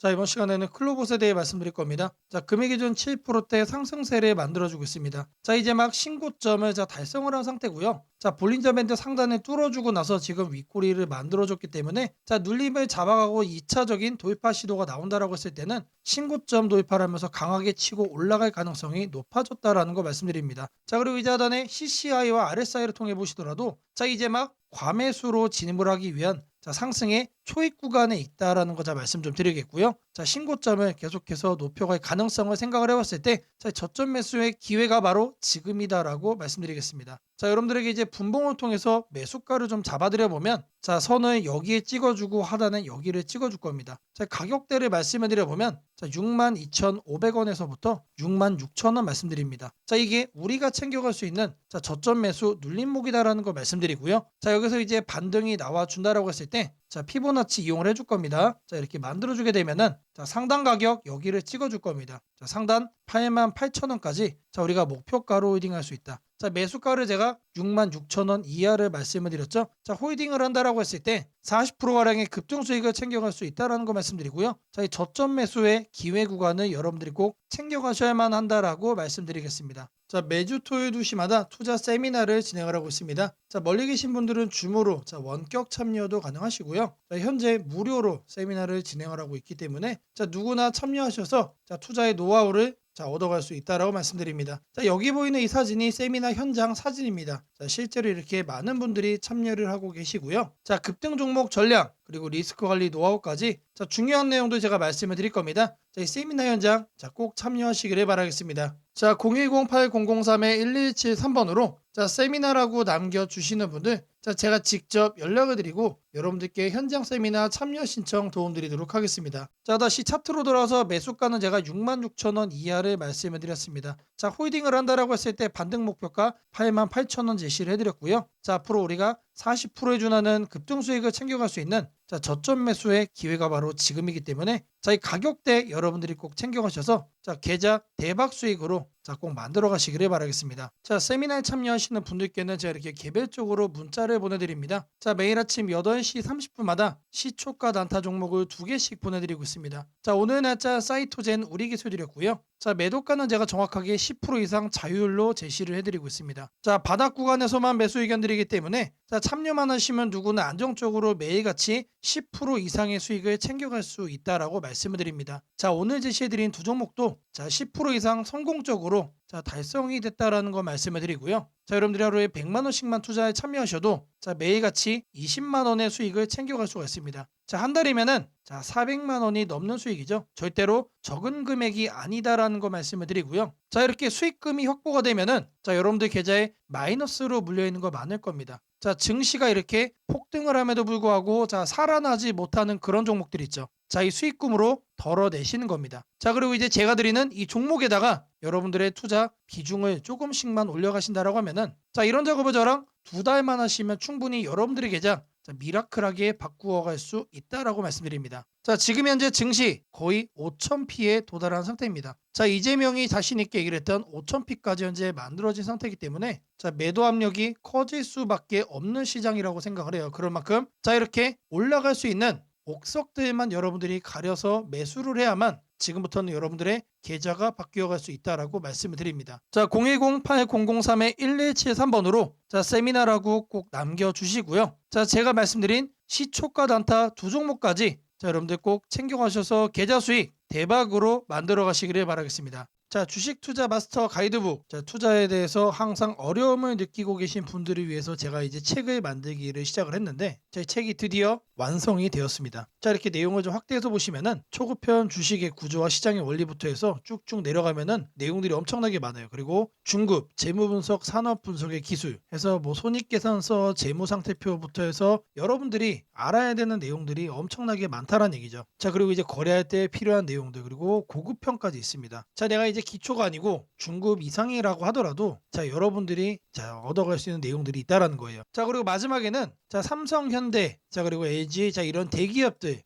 자, 이번 시간에는 클로봇에 대해 말씀드릴 겁니다. 자, 금일 기준 7%대 상승세를 만들어주고 있습니다. 자, 이제 막 신고점을 달성을 한 상태고요. 자, 볼린저 밴드 상단을 뚫어주고 나서 지금 윗꼬리를 만들어줬기 때문에 자, 눌림을 잡아가고 2차적인 돌파 시도가 나온다라고 했을 때는 신고점 돌파를 하면서 강하게 치고 올라갈 가능성이 높아졌다라는 거 말씀드립니다. 자, 그리고 이제 하단에 CCI와 RSI를 통해 보시더라도 자, 이제 막 과매수로 진입을 하기 위한 자, 상승의 초입 구간에 있다라는 거 말씀 좀 드리겠고요. 자, 신고점을 계속해서 높여갈 가능성을 생각을 해봤을 때 자, 저점 매수의 기회가 바로 지금이다라고 말씀드리겠습니다. 자, 여러분들에게 이제 분봉을 통해서 매수가를 좀 잡아드려 보면 자, 선을 여기에 찍어주고 하단은 여기를 찍어줄 겁니다. 자, 가격대를 말씀을 드려보면 자, 62,500원에서부터 66,000원 말씀드립니다. 자, 이게 우리가 챙겨갈 수 있는 자, 저점 매수 눌림목이다라는 거 말씀드리고요. 자, 여기서 이제 반등이 나와준다라고 했을 때 자, 피보나치 이용을 해줄 겁니다. 자, 이렇게 만들어주게 되면은 자, 상단 가격 여기를 찍어줄 겁니다. 자, 상단 88,000원까지 자, 우리가 목표가로 홀딩할 수 있다. 자, 매수가를 제가 66,000원 이하를 말씀을 드렸죠. 자, 홀딩을 한다라고 했을 때 40%가량의 급등 수익을 챙겨갈 수 있다라는 거 말씀드리고요. 자, 이 저점 매수의 기회 구간을 여러분들이 꼭 챙겨가셔야만 한다라고 말씀드리겠습니다. 자, 매주 토요일 2시마다 투자 세미나를 진행을 하고 있습니다. 자, 멀리 계신 분들은 줌으로 자, 원격 참여도 가능하시고요. 자, 현재 무료로 세미나를 진행을 하고 있기 때문에 자, 누구나 참여하셔서 자, 투자의 노하우를 자, 얻어갈 수 있다라고 말씀드립니다. 자, 여기 보이는 이 사진이 세미나 현장 사진입니다. 자, 실제로 이렇게 많은 분들이 참여를 하고 계시고요. 자, 급등 종목 전략 그리고 리스크 관리 노하우까지 자, 중요한 내용도 제가 말씀을 드릴 겁니다. 자, 이 세미나 현장 자, 꼭 참여하시기를 바라겠습니다. 자, 010-8003-1173번으로 자, 세미나라고 남겨주시는 분들 자, 제가 직접 연락을 드리고 여러분들께 현장 세미나 참여 신청 도움드리도록 하겠습니다. 자, 다시 차트로 돌아와서 매수가는 제가 66,000원 이하를 말씀을 드렸습니다. 자, 홀딩을 한다라고 했을 때 반등 목표가 88,000원 제시를 해드렸고요. 자, 앞으로 우리가 40%에 준하는 급등 수익을 챙겨갈 수 있는 자, 저점 매수의 기회가 바로 지금이기 때문에 자, 이 가격대 여러분들이 꼭 챙겨가셔서 자, 계좌 대박 수익으로 자, 꼭 만들어 가시기를 바라겠습니다. 자, 세미나에 참여하시는 분들께는 제가 이렇게 개별적으로 문자를 보내드립니다. 자, 매일 아침 8시 30분마다 시초가 단타 종목을 2개씩 보내드리고 있습니다. 자, 오늘 날짜 사이토젠 우리 기술 드렸고요. 자, 매도가는 제가 정확하게 10% 이상 자율로 제시를 해드리고 있습니다. 자, 바닥 구간에서만 매수 의견 드리기 때문에 자, 참여만 하시면 누구나 안정적으로 매일같이 10% 이상의 수익을 챙겨갈 수 있다라고 말씀을 드립니다. 자, 오늘 제시해드린 두 종목도 자, 10% 이상 성공적으로 자, 달성이 됐다라는 거 말씀을 드리고요. 자, 여러분들이 하루에 100만 원씩만 투자에 참여하셔도 자, 매일같이 20만 원의 수익을 챙겨갈 수가 있습니다. 자, 한 달이면은 자, 400만 원이 넘는 수익이죠. 절대로 적은 금액이 아니다라는 거 말씀을 드리고요. 자, 이렇게 수익금이 확보가 되면은 자, 여러분들 계좌에 마이너스로 물려 있는 거 많을 겁니다. 자, 증시가 이렇게 폭등을 함에도 불구하고 자, 살아나지 못하는 그런 종목들 있죠. 자, 이 수익금으로 덜어내시는 겁니다. 자, 그리고 이제 제가 드리는 이 종목에다가 여러분들의 투자 비중을 조금씩만 올려가신다라고 하면은 자, 이런 작업을 저랑 2달만 하시면 충분히 여러분들의 계좌 자, 미라클하게 바꾸어갈 수 있다라고 말씀드립니다. 자, 지금 현재 증시 거의 5,000피에 도달한 상태입니다. 자, 이재명이 자신 있게 얘기를 했던 5,000피까지 현재 만들어진 상태이기 때문에 자, 매도 압력이 커질 수밖에 없는 시장이라고 생각을 해요. 그런 만큼 자, 이렇게 올라갈 수 있는 옥석들만 여러분들이 가려서 매수를 해야만 지금부터는 여러분들의 계좌가 바뀌어갈 수 있다라고 말씀을 드립니다. 자, 010-8003-1173번으로 자, 세미나라고 꼭 남겨주시고요. 자, 제가 말씀드린 시초가 단타 두 종목까지 자, 여러분들 꼭 챙겨가셔서 계좌 수익 대박으로 만들어 가시기를 바라겠습니다. 자, 주식 투자 마스터 가이드북. 자, 투자에 대해서 항상 어려움을 느끼고 계신 분들을 위해서 제가 이제 책을 만들기를 시작을 했는데 제 책이 드디어 완성이 되었습니다. 자, 이렇게 내용을 좀 확대해서 보시면은 초급편 주식의 구조와 시장의 원리부터 해서 쭉쭉 내려가면은 내용들이 엄청나게 많아요. 그리고 중급, 재무 분석, 산업 분석의 기술 해서 뭐 손익계산서, 재무 상태표부터 해서 여러분들이 알아야 되는 내용들이 엄청나게 많다라는 얘기죠. 자, 그리고 이제 거래할 때 필요한 내용들 그리고 고급편까지 있습니다. 자, 내가 이제 기초가 아니고 중급 이상이라고 하더라도 자, 여러분들이 자, 얻어갈 수 있는 내용들이 있다라는 거예요. 자, 그리고 마지막에는 자, 삼성 현대, 자 그리고 LG, 자 이런 대기업들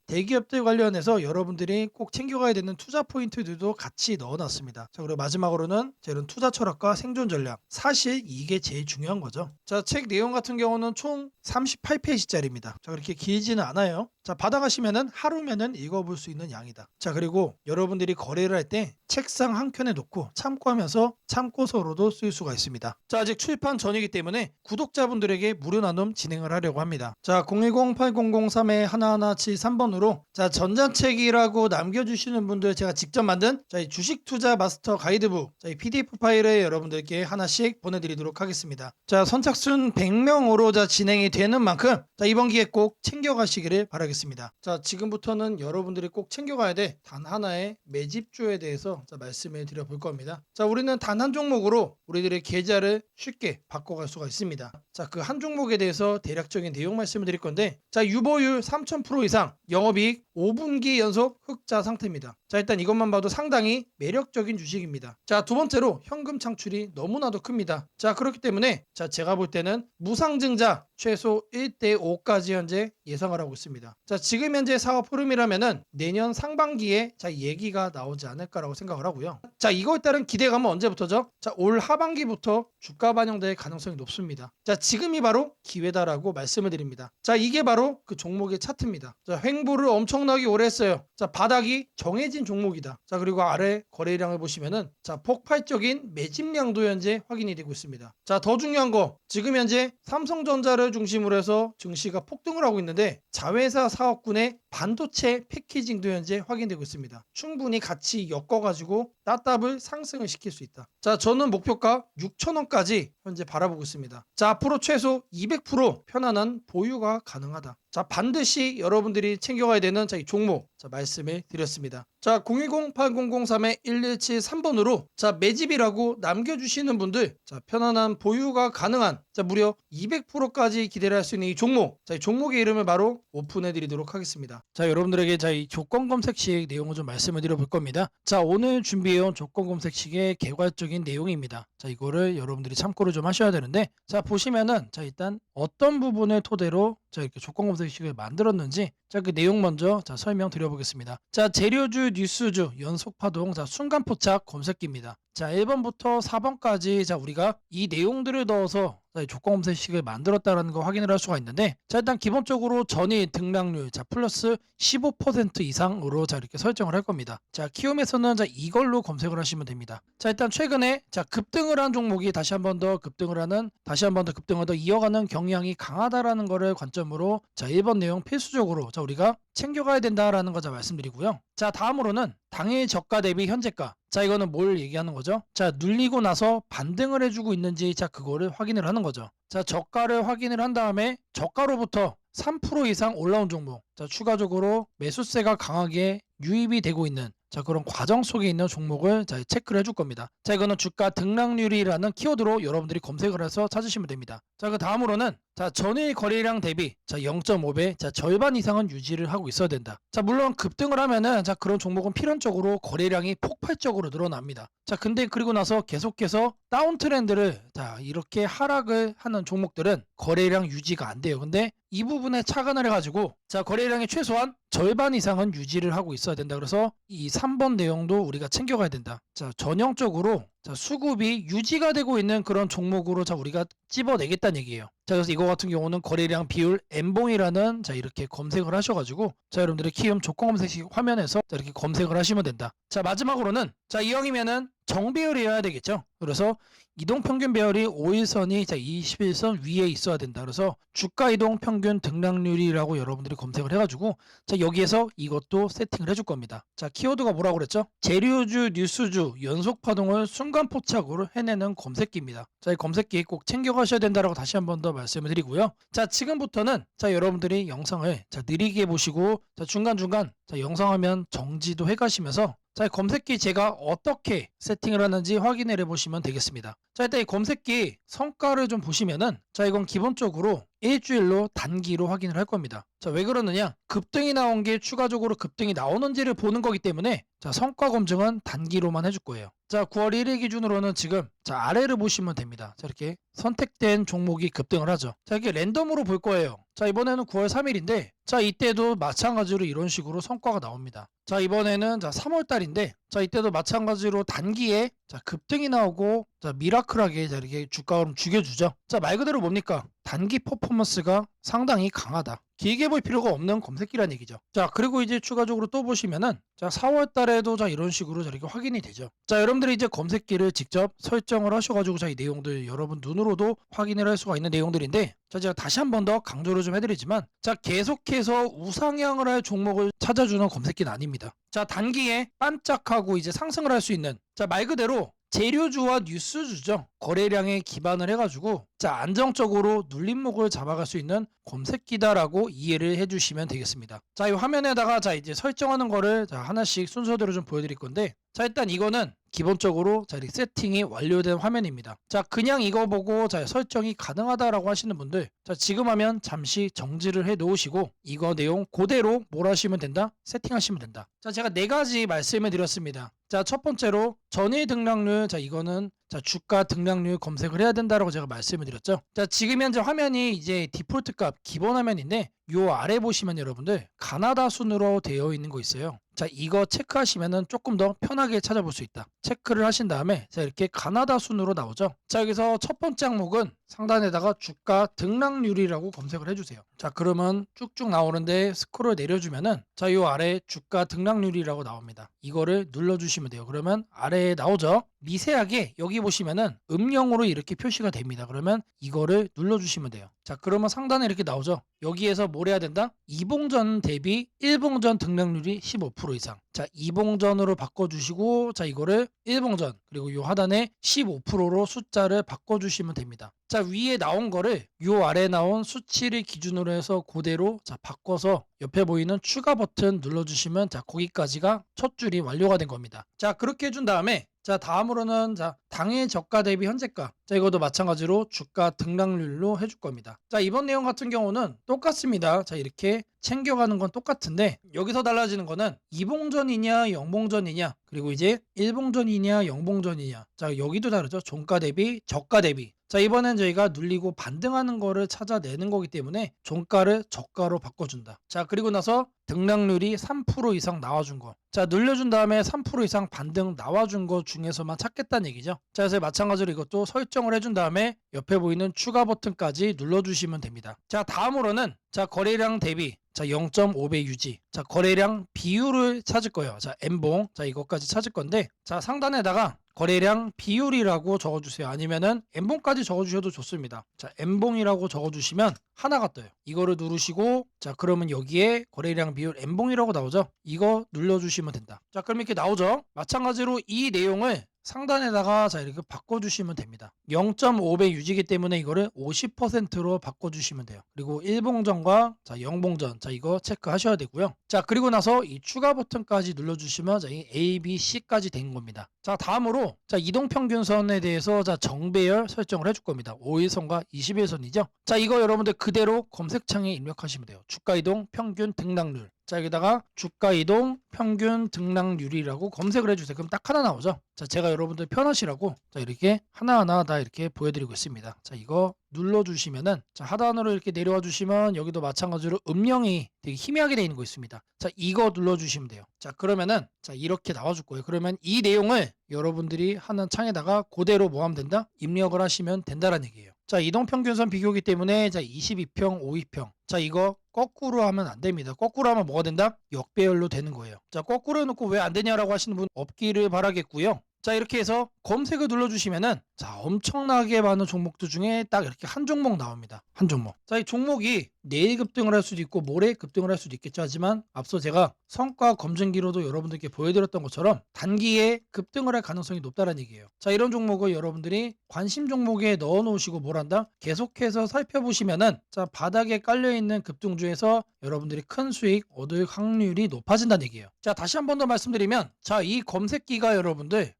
관련해서 여러분들이 꼭 챙겨가야 되는 투자 포인트들도 같이 넣어놨습니다. 자 그리고 마지막으로는 자, 이런 투자 철학과 생존 전략, 사실 이게 제일 중요한 거죠. 자 책 내용 같은 경우는 총 38페이지짜리입니다. 자 그렇게 길지는 않아요. 자 받아가시면은 하루면은 읽어볼 수 있는 양이다. 자 그리고 여러분들이 거래를 할 때 책상 한 켠에 놓고 참고하면서 참고서로도 쓸 수가 있습니다. 자 아직 출판 전이기 때문에 구독자분들에게 무료 나눔 진행을 하려고 합니다. 자 010-8003-1173번으로 자 전자책이라고 남겨주시는 분들 제가 직접 만든 자 이 주식 투자 마스터 가이드북 자 이 PDF 파일을 여러분들께 하나씩 보내드리도록 하겠습니다. 자 선착순 100명으로 자 진행이 되는 만큼 자 이번 기회 꼭 챙겨가시기를 바라겠습니다. 자 지금부터는 여러분들이 꼭 챙겨가야 돼 단 하나의 매집주에 대해서 자 말씀을 드려볼 겁니다. 자 우리는 단 한 종목으로 우리들의 계좌를 쉽게 바꿔갈 수가 있습니다. 자 그 한 종목에 대해서 대략적인 내용 말씀을 드릴 건데 자 유보율 3000% 이상 영업이익 5분기 연속 흑자 상태입니다. 자 일단 이것만 봐도 상당히 매력적인 주식입니다. 자 두 번째로 현금 창출이 너무나도 큽니다. 자 그렇기 때문에 자 제가 볼 때는 무상증자 최소 1대5까지 현재 예상을 하고 있습니다. 자 지금 현재 사업 흐름이라면은 내년 상반기에 자 얘기가 나오지 않을까라고 생각을 하고요. 자 이거에 따른 기대감은 언제부터죠? 자 올 하반기부터 주가 반영될 가능성이 높습니다. 자 지금이 바로 기회다라고 말씀을 드립니다. 자 이게 바로 그 종목의 차트입니다. 자 횡보를 엄청나게 오래 했어요. 자 바닥이 정해진 종목이다. 자 그리고 아래 거래량을 보시면은 자 폭발적인 매집량도 현재 확인이 되고 있습니다. 자 더 중요한 거 지금 현재 삼성전자를 중심으로 해서 증시가 폭등을 하고 있는데 자회사 사업군의 반도체 패키징도 현재 확인되고 있습니다. 충분히 같이 엮어가지고 따답을 상승을 시킬 수 있다. 자 저는 목표가 6,000원까지 현재 바라보고 있습니다. 자 앞으로 최소 200% 편안한 보유가 가능하다. 자 반드시 여러분들이 챙겨가야 되는 자 이 종목 자 말씀을 드렸습니다. 자 010-8003-1173번으로 자 매집이라고 남겨주시는 분들 자 편안한 보유가 가능한 자 무려 200%까지 기대를 할 수 있는 이 종목 자 이 종목의 이름을 바로 오픈해 드리도록 하겠습니다. 자 여러분들에게 자 이 조건 검색식 내용을 좀 말씀을 드려볼 겁니다. 자 오늘 준비해온 조건 검색식의 개괄적인 내용입니다. 자 이거를 여러분들이 참고를 좀 하셔야 되는데 자 보시면은 자 일단 어떤 부분을 토대로 자 이렇게 조건 검색식을 만들었는지 자 그 내용 먼저 자 설명드려보겠습니다. 자 재료주 뉴스주 연속파동 자 순간포착 검색기입니다. 자 1번부터 4번까지 자 우리가 이 내용들을 넣어서 자, 조건 검색식을 만들었다는 거 확인을 할 수가 있는데 자 일단 기본적으로 전일 등락률 자 플러스 15% 이상으로 자 이렇게 설정을 할 겁니다. 자 키움에서는 자 이걸로 검색을 하시면 됩니다. 자 일단 최근에 자 급등을 한 종목이 다시 한 번 더 급등을 더 이어가는 경향이 강하다라는 거를 관점으로 자 1번 내용 필수적으로 자 우리가 챙겨가야 된다라는 거 자 말씀드리고요. 자 다음으로는 당일 저가 대비 현재가 자 이거는 뭘 얘기하는 거죠? 자 눌리고 나서 반등을 해주고 있는지 자 그거를 확인을 하는 거죠. 자 저가를 확인을 한 다음에 저가로부터 3% 이상 올라온 종목 자 추가적으로 매수세가 강하게 유입이 되고 있는 자 그런 과정 속에 있는 종목을 자 체크를 해줄 겁니다. 자 이거는 주가 등락률이라는 키워드로 여러분들이 검색을 해서 찾으시면 됩니다. 자 그 다음으로는 자 전일 거래량 대비 자 0.5배 자 절반 이상은 유지를 하고 있어야 된다. 자 물론 급등을 하면은 자 그런 종목은 필연적으로 거래량이 폭발적으로 늘어납니다. 자 근데 그리고 나서 계속해서 다운 트렌드를 자 이렇게 하락을 하는 종목들은 거래량 유지가 안 돼요. 근데 이 부분에 착안을 해가지고 자 거래량의 최소한 절반 이상은 유지를 하고 있어야 된다. 그래서 이 3번 내용도 우리가 챙겨가야 된다. 자 전형적으로 자 수급이 유지가 되고 있는 그런 종목으로 자 우리가 찝어내겠다는 얘기예요. 자 그래서 이거 같은 경우는 거래량 비율 N봉이라는 자 이렇게 검색을 하셔가지고 자 여러분들의 키움 조건 검색식 화면에서 자 이렇게 검색을 하시면 된다. 자 마지막으로는 자 이형이면은 정배열이어야 되겠죠. 그래서 이동평균 배열이 5일선이 자 21선 위에 있어야 된다. 그래서 주가 이동평균 등락률이라고 여러분들이 검색을 해가지고 자 여기에서 이것도 세팅을 해줄 겁니다. 자 키워드가 뭐라고 그랬죠? 재료주 뉴스주 연속파동을 순간포착으로 해내는 검색기입니다. 자 이 검색기 꼭 챙겨가셔야 된다라고 다시 한 번 더 말씀을 드리고요. 자 지금부터는 자 여러분들이 영상을 자 느리게 보시고 자 중간중간 자 영상 화면 정지도 해가시면서 자 검색기 제가 어떻게 세팅을 하는지 확인을 해보시면 되겠습니다. 자 일단 이 검색기 성과를 좀 보시면은 자 이건 기본적으로 일주일로 단기로 확인을 할 겁니다. 자, 왜 그러느냐? 급등이 나온 게 추가적으로 급등이 나오는지를 보는 거기 때문에 자, 성과 검증은 단기로만 해줄 거예요. 자, 9월 1일 기준으로는 지금 자, 아래를 보시면 됩니다. 자, 이렇게 선택된 종목이 급등을 하죠. 자, 이렇게 랜덤으로 볼 거예요. 자, 이번에는 9월 3일인데 자, 이때도 마찬가지로 이런 식으로 성과가 나옵니다. 자, 이번에는 자, 3월 달인데 자, 이때도 마찬가지로 단기에 자, 급등이 나오고 자, 미라클하게 자, 이렇게 주가 흐름 죽여주죠. 자, 말 그대로 뭡니까? 단기 퍼포먼스가 상당히 강하다. 길게 볼 필요가 없는 검색기란 얘기죠. 자, 그리고 이제 추가적으로 또 보시면은 자, 4월 달에도 자, 이런 식으로 자, 이렇게 확인이 되죠. 자, 여러분들이 이제 검색기를 직접 설정을 하셔가지고 자, 이 내용들 여러분 눈으로도 확인을 할 수가 있는 내용들인데 자, 제가 다시 한 번 더 강조를 좀 해드리지만 자, 계속해서 우상향을 할 종목을 찾아주는 검색기는 아닙니다. 자, 단기에 반짝하고 이제 상승을 할 수 있는 자, 말 그대로 재료주와 뉴스주죠. 거래량에 기반을 해가지고 자, 안정적으로 눌림목을 잡아갈 수 있는 검색기다라고 이해를 해주시면 되겠습니다. 자, 이 화면에다가 자, 이제 설정하는 거를 자, 하나씩 순서대로 좀 보여드릴 건데 자, 일단 이거는 기본적으로 자, 이렇게 세팅이 완료된 화면입니다. 자, 그냥 이거 보고 자, 설정이 가능하다라고 하시는 분들 자, 지금 하면 잠시 정지를 해 놓으시고 이거 내용 그대로 뭘 하시면 된다? 세팅하시면 된다. 자, 제가 네 가지 말씀을 드렸습니다. 자, 첫 번째로 전일 등락률 자, 이거는 자, 주가 등락률 검색을 해야 된다라고 제가 말씀을 드렸죠. 자, 지금 현재 화면이 이제 디폴트 값 기본 화면인데 요 아래 보시면 여러분들 가나다 순으로 되어 있는 거 있어요. 자, 이거 체크하시면은 조금 더 편하게 찾아볼 수 있다. 체크를 하신 다음에 자, 이렇게 가나다 순으로 나오죠. 자, 여기서 첫 번째 항목은 상단에다가 주가 등락률이라고 검색을 해주세요. 자, 그러면 쭉쭉 나오는데 스크롤 내려주면은 자, 요 아래 주가 등락률이라고 나옵니다. 이거를 눌러주시면 돼요. 그러면 아래에 나오죠. 미세하게 여기 보시면은 음영으로 이렇게 표시가 됩니다. 그러면 이거를 눌러주시면 돼요. 자, 그러면 상단에 이렇게 나오죠. 여기에서 뭘 해야 된다? 이봉전 대비 일봉전 등락률이 15% 이상. 자, 이봉전으로 바꿔주시고 자, 이거를 일봉전 그리고 요 하단에 15%로 숫자를 바꿔주시면 됩니다. 자, 위에 나온 거를 요 아래 나온 수치를 기준으로 해서 그대로 자, 바꿔서 옆에 보이는 추가 버튼 눌러주시면 자, 거기까지가 첫 줄이 완료가 된 겁니다. 자, 그렇게 해준 다음에 자, 다음으로는 자, 당일 저가 대비 현재가. 자, 이것도 마찬가지로 주가 등락률로 해줄 겁니다. 자, 이번 내용 같은 경우는 똑같습니다. 자, 이렇게 챙겨가는 건 똑같은데 여기서 달라지는 거는 이봉전이냐 영봉전이냐 그리고 이제 일봉전이냐 영봉전이냐. 자, 여기도 다르죠. 종가 대비 저가 대비. 자, 이번엔 저희가 눌리고 반등하는 거를 찾아내는 거기 때문에 종가를 저가로 바꿔준다. 자, 그리고 나서 등락률이 3% 이상 나와준 거. 자, 눌려준 다음에 3% 이상 반등 나와준 거 중에서만 찾겠다는 얘기죠. 자, 그래서 마찬가지로 이것도 설정을 해준 다음에 옆에 보이는 추가 버튼까지 눌러주시면 됩니다. 자, 다음으로는 자, 거래량 대비 자, 0.5배 유지. 자, 거래량 비율을 찾을 거예요. 자, N봉. 자, 이것까지 찾을 건데 자, 상단에다가 거래량 비율이라고 적어주세요. 아니면은 N봉까지 적어주셔도 좋습니다. 자, N봉이라고 적어주시면 하나가 떠요. 이거를 누르시고 자, 그러면 여기에 거래량 비율 N봉이라고 나오죠. 이거 눌러주시면 된다. 자, 그럼 이렇게 나오죠. 마찬가지로 이 내용을 상단에다가 자, 이렇게 바꿔주시면 됩니다. 0.5배 유지기 때문에 이거를 50%로 바꿔주시면 돼요. 그리고 일봉전과 자, 영봉전 자, 이거 체크하셔야 되고요. 자, 그리고 나서 이 추가 버튼까지 눌러주시면 자, 이 A, B, C까지 된 겁니다. 자, 다음으로 자, 이동평균선에 대해서 자, 정배열 설정을 해줄 겁니다. 5일선과 20일선이죠. 자, 이거 여러분들 그대로 검색창에 입력하시면 돼요. 주가이동 평균 등락률. 자, 여기다가 주가이동 평균 등락률이라고 검색을 해주세요. 그럼 딱 하나 나오죠. 자, 제가 여러분들 편하시라고 자, 이렇게 하나하나 다 이렇게 보여드리고 있습니다. 자, 이거 눌러주시면은 자, 하단으로 이렇게 내려와 주시면 여기도 마찬가지로 음영이 되게 희미하게 되어 있는 거 있습니다. 자, 이거 눌러주시면 돼요. 자, 그러면은 자, 이렇게 나와줄 거예요. 그러면 이 내용을 여러분들이 하는 창에다가 그대로 뭐 하면 된다? 입력을 하시면 된다라는 얘기예요. 자, 이동평균선 비교기 때문에 자, 22평, 52평. 자, 이거 거꾸로 하면 안 됩니다. 거꾸로 하면 뭐가 된다? 역배열로 되는 거예요. 자, 거꾸로 해놓고 왜 안 되냐라고 하시는 분 없기를 바라겠고요. 자, 이렇게 해서 검색을 눌러주시면은 자, 엄청나게 많은 종목들 중에 딱 이렇게 한 종목 나옵니다. 한 종목. 자, 이 종목이 내일 급등을 할 수도 있고 모레 급등을 할 수도 있겠죠. 하지만 앞서 제가 성과 검증기로도 여러분들께 보여드렸던 것처럼 단기에 급등을 할 가능성이 높다는 얘기예요. 자, 이런 종목을 여러분들이 관심 종목에 넣어 놓으시고 뭘 한다? 계속해서 살펴보시면은 자, 바닥에 깔려있는 급등주에서 여러분들이 큰 수익 얻을 확률이 높아진다는 얘기예요. 자, 다시 한 번 더 말씀드리면 자, 이 검색기가 여러분들의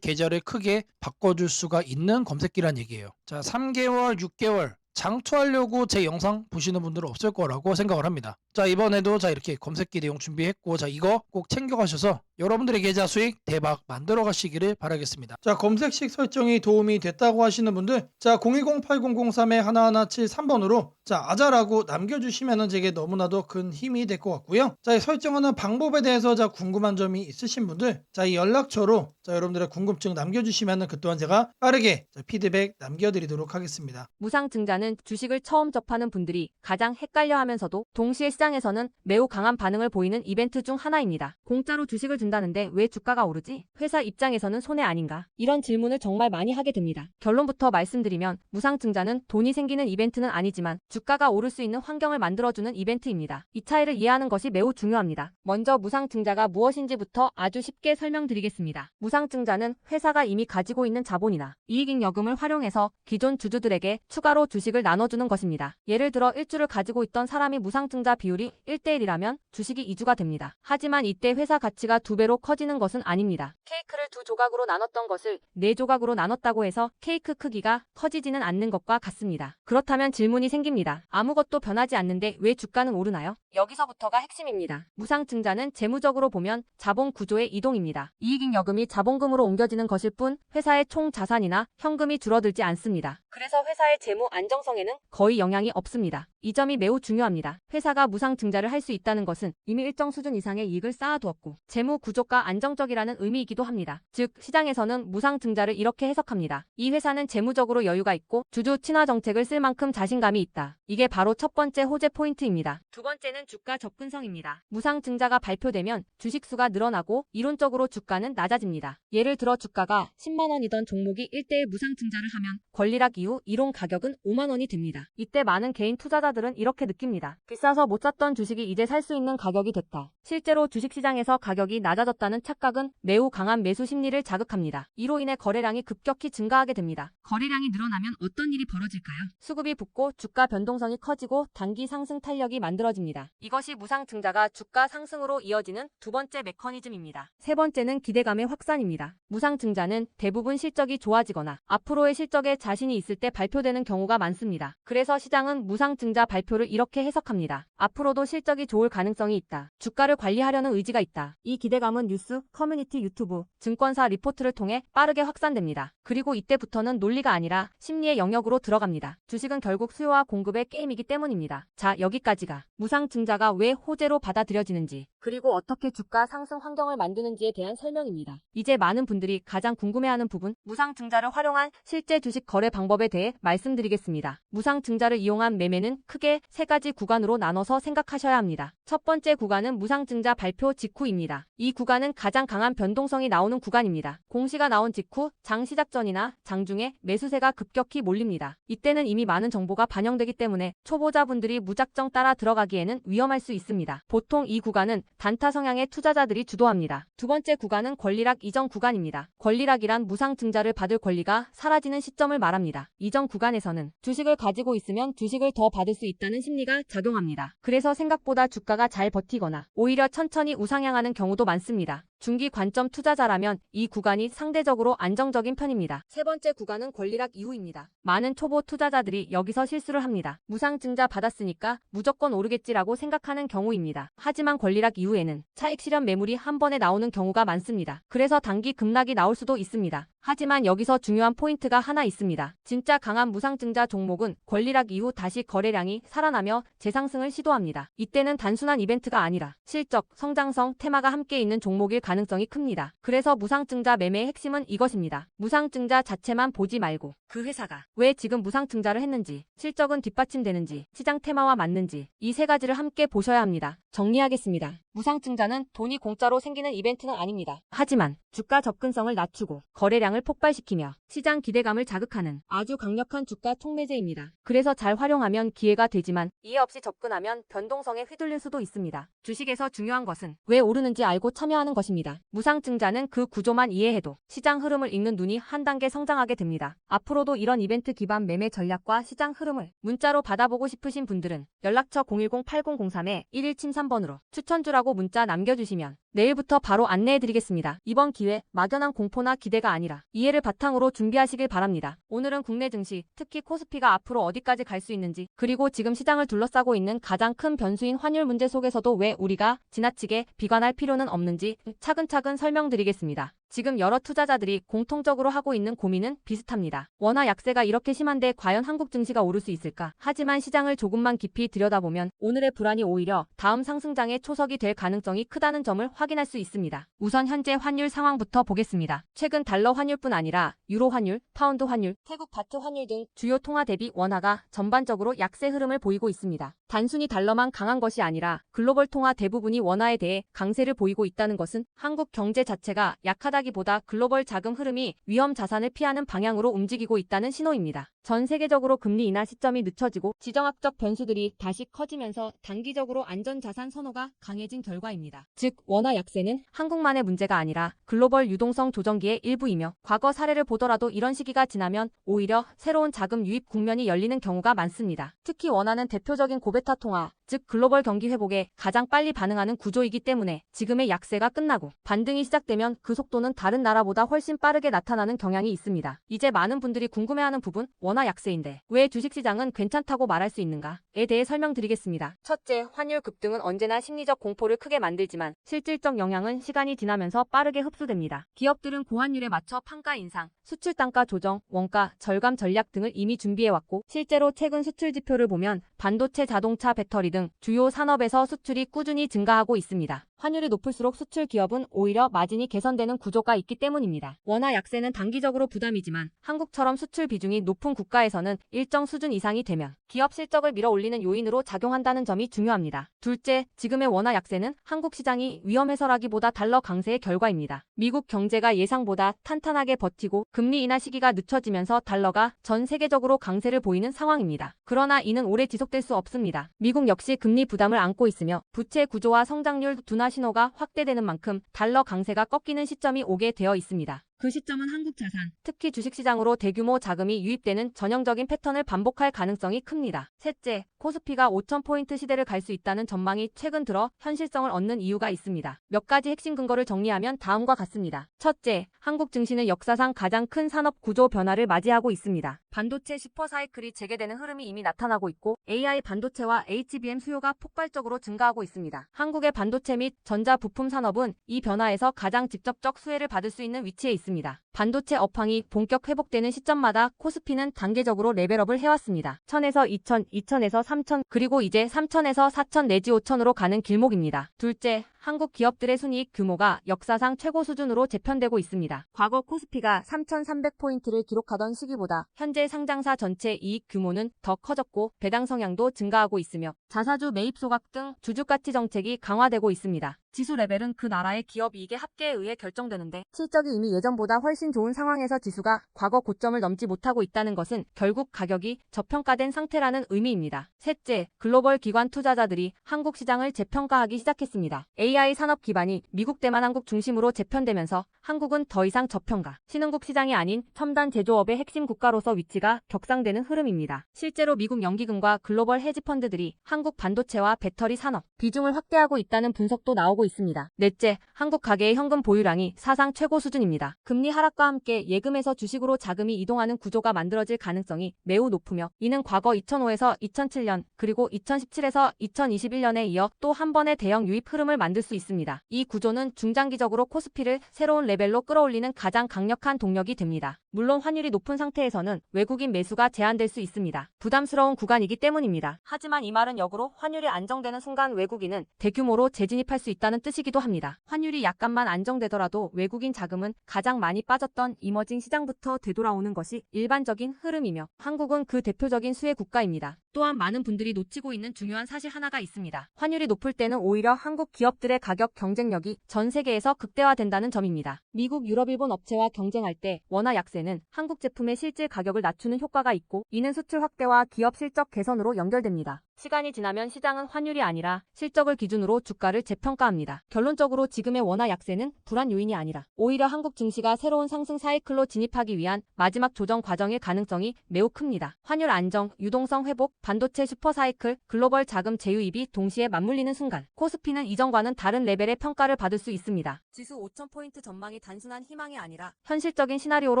계좌를 크게 바꿔줄 수가 있는 검색기란 얘기예요. 자, 3개월, 6개월 장투하려고 제 영상 보시는 분들은 없을 거라고 생각을 합니다. 자, 이번에도 자 이렇게 검색기 내용 준비했고, 자 이거 꼭 챙겨가셔서 여러분들의 계좌 수익 대박 만들어 가시기를 바라겠습니다. 자, 검색식 설정이 도움이 됐다고 하시는 분들, 자 010-8003-1173번으로 자 아자라고 남겨주시면은 제게 너무나도 큰 힘이 될 것 같고요. 자, 이 설정하는 방법에 대해서 자 궁금한 점이 있으신 분들, 자 이 연락처로 자 여러분들의 궁금증 남겨주시면은 그 또한 제가 빠르게 자, 피드백 남겨드리도록 하겠습니다. 무상증자는 주식을 처음 접하는 분들이 가장 헷갈려하면서도 동시에 시장에서는 매우 강한 반응을 보이는 이벤트 중 하나입니다. 공짜로 주식을 준다는데 왜 주가가 오르지? 회사 입장에서는 손해 아닌가? 이런 질문을 정말 많이 하게 됩니다. 결론부터 말씀드리면 무상증자는 돈이 생기는 이벤트는 아니지만 주가가 오를 수 있는 환경을 만들어주는 이벤트입니다. 이 차이를 이해하는 것이 매우 중요합니다. 먼저 무상증자가 무엇인지부터 아주 쉽게 설명드리겠습니다. 무상증자는 회사가 이미 가지고 있는 자본이나 이익잉여금을 활용해서 기존 주주들에게 추가로 주식을 나눠주는 것입니다. 예를 들어 1주를 가지고 있던 사람이 무상증자 비율이 1대1이라면 주식이 2주가 됩니다. 하지만 이때 회사 가치가 2배로 커지는 것은 아닙니다. 케이크를 2조각으로 나눴던 것을 4조각으로 나눴다고 해서 케이크 크기가 커지지는 않는 것과 같습니다. 그렇다면 질문이 생깁니다. 아무것도 변하지 않는데 왜 주가는 오르나요? 여기서부터가 핵심입니다. 무상증자는 재무적으로 보면 자본 구조의 이동입니다. 이익잉여금이 자본금으로 옮겨지는 것일 뿐 회사의 총 자산이나 현금이 줄어들지 않습니다. 그래서 회사의 재무 안정성에는 거의 영향이 없습니다. 이 점이 매우 중요합니다. 회사가 무상증자를 할 수 있다는 것은 이미 일정 수준 이상의 이익을 쌓아두었고 재무 구조가 안정적이라는 의미이기도 합니다. 즉 시장에서는 무상증자를 이렇게 해석합니다. 이 회사는 재무적으로 여유가 있고 주주 친화 정책을 쓸 만큼 자신감이 있다. 이게 바로 첫 번째 호재 포인트입니다. 두 번째는 주가 접근성입니다. 무상증자가 발표되면 주식수가 늘어나고 이론적으로 주가는 낮아집니다. 예를 들어 주가가 10만 원이던 종목이 1대1 무상증자를 하면 권리락 이후 이론 가격은 5만 원이 됩니다. 이때 많은 개인 투자자들은 이렇게 느낍니다. 비싸서 못 샀던 주식이 이제 살 수 있는 가격이 됐다. 실제로 주식시장에서 가격이 낮아졌다는 착각은 매우 강한 매수 심리를 자극합니다. 이로 인해 거래량이 급격히 증가하게 됩니다. 거래량이 늘어나면 어떤 일이 벌어질까요? 수급이 붙고 주가 변동성이 커지고 단기 상승 탄력이 만들어집니다. 이것이 무상증자가 주가 상승으로 이어지는 두 번째 메커니즘입니다. 세 번째는 기대감의 확산입니다. 무상증자는 대부분 실적이 좋아지거나 앞으로의 실적에 자신이 있을 때 발표되는 경우가 많습니다. 그래서 시장은 무상증자 발표를 이렇게 해석합니다. 앞으로도 실적이 좋을 가능성이 있다. 주가를 관리하려는 의지가 있다. 이 기대감은 뉴스, 커뮤니티, 유튜브, 증권사 리포트를 통해 빠르게 확산됩니다. 그리고 이때부터는 논리가 아니라 심리의 영역으로 들어갑니다. 주식은 결국 수요와 공급의 게임이기 때문입니다. 자, 여기까지가 무상증자가 왜 호재로 받아들여지는지 그리고 어떻게 주가 상승 환경을 만드는지에 대한 설명입니다. 이제 많은 분들이 가장 궁금해하는 부분, 무상증자를 활용한 실제 주식 거래 방법에 대해 말씀드리겠습니다. 무상증자를 이용한 매매는 크게 세 가지 구간으로 나눠서 생각하셔야 합니다. 첫 번째 구간은 무상증자 발표 직후입니다. 이 구간은 가장 강한 변동성이 나오는 구간입니다. 공시가 나온 직후 장 시작 전이나 장중에 매수세가 급격히 몰립니다. 이때는 이미 많은 정보가 반영되기 때문에 초보자분들이 무작정 따라 들어가기에는 위험할 수 있습니다. 보통 이 구간은 단타 성향의 투자자들이 주도합니다. 두 번째 구간은 권리락 이전 구간입니다. 권리락이란 무상증자를 받을 권리가 사라지는 시점을 말합니다. 이전 구간에서는 주식을 가지고 있으면 주식을 더 받을 수 있다는 심리가 작용합니다. 그래서 생각보다 주가가 잘 버티거나 오히려 천천히 우상향하는 경우도 많습니다. 중기 관점 투자자라면 이 구간이 상대적으로 안정적인 편입니다. 세 번째 구간은 권리락 이후입니다. 많은 초보 투자자들이 여기서 실수를 합니다. 무상증자 받았으니까 무조건 오르겠지라고 생각하는 경우입니다. 하지만 권리락 이후에는 차익 실현 매물이 한 번에 나오는 경우가 많습니다. 그래서 단기 급락이 나올 수도 있습니다. 하지만 여기서 중요한 포인트가 하나 있습니다. 진짜 강한 무상증자 종목은 권리락 이후 다시 거래량이 살아나며 재상승을 시도합니다. 이때는 단순한 이벤트가 아니라 실적, 성장성, 테마가 함께 있는 종목일 가능성이 큽니다. 그래서 무상증자 매매의 핵심은 이것입니다. 무상증자 자체만 보지 말고 그 회사가 왜 지금 무상증자를 했는지, 실적은 뒷받침되는지, 시장 테마와 맞는지 이 세 가지를 함께 보셔야 합니다. 정리하겠습니다. 무상증자는 돈이 공짜로 생기는 이벤트는 아닙니다. 하지만 주가 접근성을 낮추고 거래량을 폭발시키며 시장 기대감을 자극하는 아주 강력한 주가 촉매제입니다. 그래서 잘 활용하면 기회가 되지만 이해 없이 접근하면 변동성에 휘둘릴 수도 있습니다. 주식에서 중요한 것은 왜 오르는지 알고 참여하는 것입니다. 무상증자는 그 구조만 이해해도 시장 흐름을 읽는 눈이 한 단계 성장하게 됩니다. 앞으로도 이런 이벤트 기반 매매 전략과 시장 흐름을 문자로 받아보고 싶으신 분들은 연락처 010-8003-1173번으로 추천주라고 필요하다라고 문자 남겨주시면 내일부터 바로 안내해드리겠습니다. 이번 기회 막연한 공포나 기대가 아니라 이해를 바탕으로 준비하시길 바랍니다. 오늘은 국내 증시, 특히 코스피가 앞으로 어디까지 갈 수 있는지, 그리고 지금 시장을 둘러싸고 있는 가장 큰 변수인 환율 문제 속에서도 왜 우리가 지나치게 비관할 필요는 없는지 차근차근 설명드리겠습니다. 지금 여러 투자자들이 공통적으로 하고 있는 고민은 비슷합니다. 원화 약세가 이렇게 심한데 과연 한국 증시가 오를 수 있을까? 하지만 시장을 조금만 깊이 들여다보면 오늘의 불안이 오히려 다음 상승장의 초석이 될 가능성이 크다는 점을 확인할 수 있습니다. 우선 현재 환율 상황부터 보겠습니다. 최근 달러 환율뿐 아니라 유로 환율, 파운드 환율, 태국 바트 환율 등 주요 통화 대비 원화가 전반적으로 약세 흐름을 보이고 있습니다. 단순히 달러만 강한 것이 아니라 글로벌 통화 대부분이 원화에 대해 강세를 보이고 있다는 것은 한국 경제 자체가 약하다기보다 글로벌 자금 흐름이 위험 자산을 피하는 방향으로 움직이고 있다는 신호입니다. 전 세계적으로 금리 인하 시점이 늦춰지고 지정학적 변수들이 다시 커지면서 단기적으로 안전자산 선호가 강해진 결과입니다. 즉 원화 약세는 한국만의 문제가 아니라 글로벌 유동성 조정기의 일부이며 과거 사례를 보더라도 이런 시기가 지나면 오히려 새로운 자금 유입 국면이 열리는 경우가 많습니다. 특히 원화는 대표적인 고베타 통화, 즉 글로벌 경기 회복에 가장 빨리 반응하는 구조이기 때문에 지금의 약세가 끝나고 반등이 시작되면 그 속도는 다른 나라보다 훨씬 빠르게 나타나는 경향이 있습니다. 이제 많은 분들이 궁금해하는 부분, 원화 약세인데 왜 주식시장은 괜찮다고 말할 수 있는가에 대해 설명드리겠습니다. 첫째, 환율 급등은 언제나 심리적 공포를 크게 만들지만 실질적 영향은 시간이 지나면서 빠르게 흡수됩니다. 기업들은 고환율에 맞춰 판가 인상, 수출 단가 조정, 원가 절감 전략 등을 이미 준비해왔고 실제로 최근 수출 지표를 보면 반도체, 자동차, 배터리 등 주요 산업에서 수출이 꾸준히 증가하고 있습니다. 환율이 높을수록 수출 기업은 오히려 마진이 개선되는 구조가 있기 때문입니다. 원화 약세는 단기적으로 부담이지만 한국처럼 수출 비중이 높은 국가에서는 일정 수준 이상이 되면 기업 실적을 밀어올리는 요인으로 작용한다는 점이 중요합니다. 둘째, 지금의 원화 약세는 한국 시장이 위험해서라기보다 달러 강세의 결과입니다. 미국 경제가 예상보다 탄탄하게 버티고 금리 인하 시기가 늦춰지면서 달러가 전 세계적으로 강세를 보이는 상황입니다. 그러나 이는 오래 지속될 수 없습니다. 미국 역시 금리 부담을 안고 있으며 부채 구조와 성장률 둔화 신호가 확대되는 만큼 달러 강세가 꺾이는 시점이 오게 되어 있습니다. 그 시점은 한국 자산, 특히 주식시장으로 대규모 자금이 유입되는 전형적인 패턴을 반복할 가능성이 큽니다. 셋째, 코스피가 5,000포인트 시대를 갈 수 있다는 전망이 최근 들어 현실성을 얻는 이유가 있습니다. 몇 가지 핵심 근거를 정리하면 다음과 같습니다. 첫째, 한국 증시는 역사상 가장 큰 산업 구조 변화를 맞이하고 있습니다. 반도체 슈퍼사이클이 재개되는 흐름이 이미 나타나고 있고 AI 반도체와 HBM 수요가 폭발적으로 증가하고 있습니다. 한국의 반도체 및 전자 부품 산업은 이 변화에서 가장 직접적 수혜를 받을 수 있는 위치에 있습니다. 반도체 업황이 본격 회복되는 시점마다 코스피는 단계적으로 레벨업을 해왔습니다. 1000에서 2000, 2000에서 3000, 그리고 이제 3000에서 4000 내지 5000으로 가는 길목입니다. 둘째, 한국 기업들의 순이익 규모가 역사상 최고 수준으로 재편되고 있습니다. 과거 코스피가 3,300포인트를 기록하던 시기보다 현재 상장사 전체 이익 규모는 더 커졌고 배당 성향도 증가하고 있으며 자사주 매입 소각 등 주주가치 정책이 강화되고 있습니다. 지수 레벨은 그 나라의 기업 이익의 합계에 의해 결정되는데 실적이 이미 예전보다 훨씬 좋은 상황에서 지수가 과거 고점을 넘지 못하고 있다는 것은 결국 가격이 저평가된 상태라는 의미입니다. 셋째, 글로벌 기관 투자자들이 한국 시장을 재평가하기 시작했습니다. AI 산업 기반이 미국 대만 한국 중심으로 재편되면서 한국은 더 이상 저평가, 신흥국 시장이 아닌 첨단 제조업의 핵심 국가로서 위치가 격상되는 흐름입니다. 실제로 미국 연기금과 글로벌 헤지펀드들이 한국 반도체와 배터리 산업 비중을 확대하고 있다는 분석도 나오고 있습니다. 넷째, 한국 가계의 현금 보유량이 사상 최고 수준입니다. 금리 하락과 함께 예금에서 주식으로 자금이 이동하는 구조가 만들어질 가능성이 매우 높으며 이는 과거 2005에서 2007년 그리고 2017에서 2021년에 이어 또 한 번의 대형 유입 흐름을 만들 수 있습니다. 이 구조는 중장기적으로 코스피를 새로운 레벨로 끌어올리는 가장 강력한 동력이 됩니다. 물론 환율이 높은 상태에서는 외국인 매수가 제한될 수 있습니다. 부담스러운 구간이기 때문입니다. 하지만 이 말은 역으로 환율이 안정되는 순간 외국인은 대규모로 재진입할 수 있다는 뜻이기도 합니다. 환율이 약간만 안정되더라도 외국인 자금은 가장 많이 빠졌던 이머징 시장부터 되돌아오는 것이 일반적인 흐름이며 한국은 그 대표적인 수혜 국가입니다. 또한 많은 분들이 놓치고 있는 중요한 사실 하나가 있습니다. 환율이 높을 때는 오히려 한국 기업들의 가격 경쟁력이 전 세계에서 극대화된다는 점입니다. 미국, 유럽, 일본 업체와 경쟁할 때 원화 약세는 한국 제품의 실질 가격을 낮추는 효과가 있고 이는 수출 확대와 기업 실적 개선으로 연결됩니다. 시간이 지나면 시장은 환율이 아니라 실적을 기준으로 주가를 재평가합니다. 결론적으로 지금의 원화 약세는 불안 요인이 아니라 오히려 한국 증시가 새로운 상승 사이클로 진입하기 위한 마지막 조정 과정일 가능성이 매우 큽니다. 환율 안정, 유동성 회복, 반도체 슈퍼 사이클, 글로벌 자금 제휴입이 동시에 맞물리는 순간 코스피는 이전과는 다른 레벨의 평가를 받을 수 있습니다. 지수 5,000포인트 전망이 단순한 희망이 아니라 현실적인 시나리오로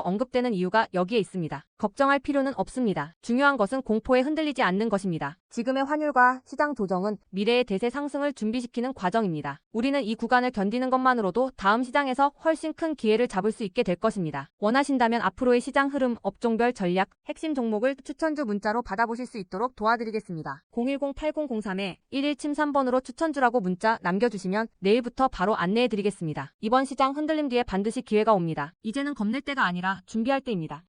언급되는 이유가 여기에 있습니다. 걱정할 필요는 없습니다. 중요한 것은 공포에 흔들리지 않는 것입니다. 지금의 환율과 시장 조정은 미래의 대세 상승을 준비시키는 과정입니다. 우리는 이 구간을 견디는 것만으로도 다음 시장에서 훨씬 큰 기회를 잡을 수 있게 될 것입니다. 원하신다면 앞으로의 시장 흐름, 업종별 전략, 핵심 종목을 추천주 문자로 받아보실 수 있도록 도와드리겠습니다. 010-8003-1173번으로 추천주라고 문자 남겨주시면 내일부터 바로 안내해드리겠습니다. 이번 시장 흔들림 뒤에 반드시 기회가 옵니다. 이제는 겁낼 때가 아니라 준비할 때입니다.